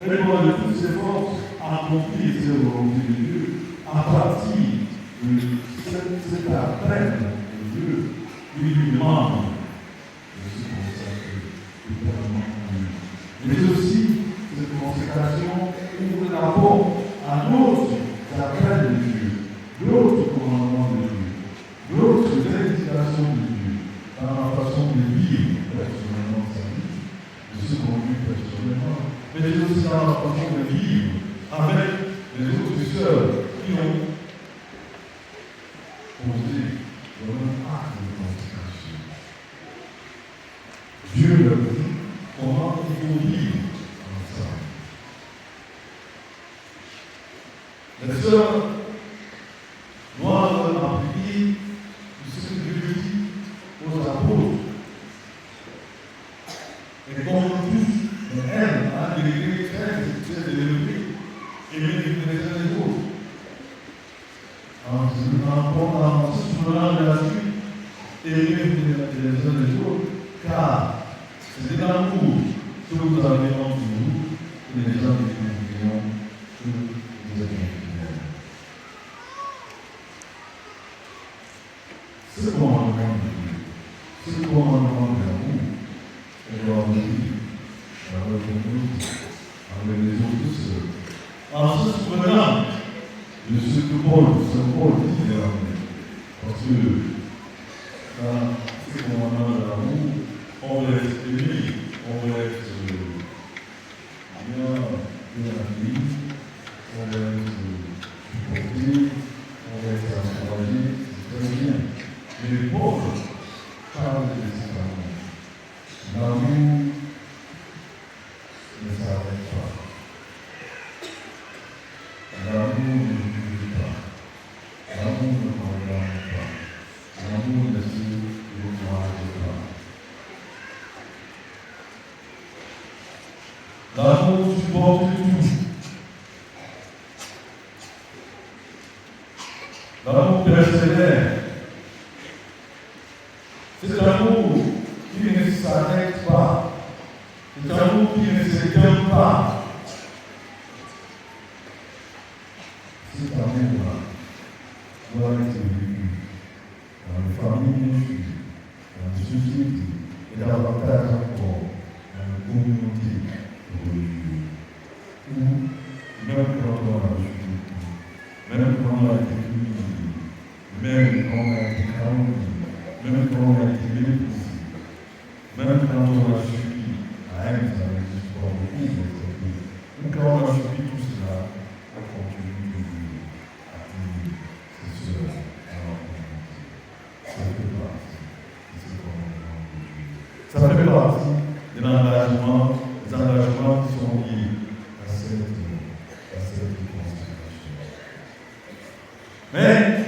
Répondre de toutes ses forces, accomplir ses volontés de Dieu à partir de cette appel de Dieu qui lui demande de se consacrer totalement à lui. Mais aussi, cette consécration ouvre la porte à d'autres appels de Dieu, d'autres commandements de Dieu, d'autres indications de Dieu dans la façon de vivre personnellement sa vie, de se conduire personnellement, mais aussi dans la façon de vivre avec les autres sœurs qui ont posé le même acte de consécration. Dieu leur dit comment il faut vivre ensemble. Les sœurs doivent appliquer ce que Dieu dit aux apôtres. Et comme tous, elle a des degrés très élevés, et même les uns les autres. En se souvenant de la suite, et même les uns les autres, car c'est l'amour que vous avez entre vous, que les gens découvriront que vous êtes fidèles. Ce commandement de Dieu, ce commandement d'amour, on doit le vivre avec nous, avec les autres sœurs. En se souvenant de ce que Paul dit de l'amour. Parce que dans ce commandement de l'amour, on veut être aimé, on veut être bien accueilli, on veut être supporté, on veut être encouragé, c'est très bien. Mais Paul parle de cet amour. L'amour ne s'arrête pas. L'amour ne juge pas. L'amour ne condamne pas. L'amour ne se décourage pas. L'amour supporte tout. L'amour persévère. C'est l'amour qui ne s'arrête pas. C'est l'amour qui ne s'éteint pas. Cet amour-là doit être vécu dans les familles, dans les sociétés, et davantage encore dans les communautés religieuses. Où, même quand on a reçu, même quand on a été humilié, même quand on a été calomnié, même quand on a été méprisé, même quand on a subi à un avec le support de tout, ou quand on a subi tout cela, on continue de vivre à vivre ses sœurs dans la communauté. Ça fait partie de ce commandement de Dieu. Ça fait partie des engagements qui sont liés à cette consécration. Mais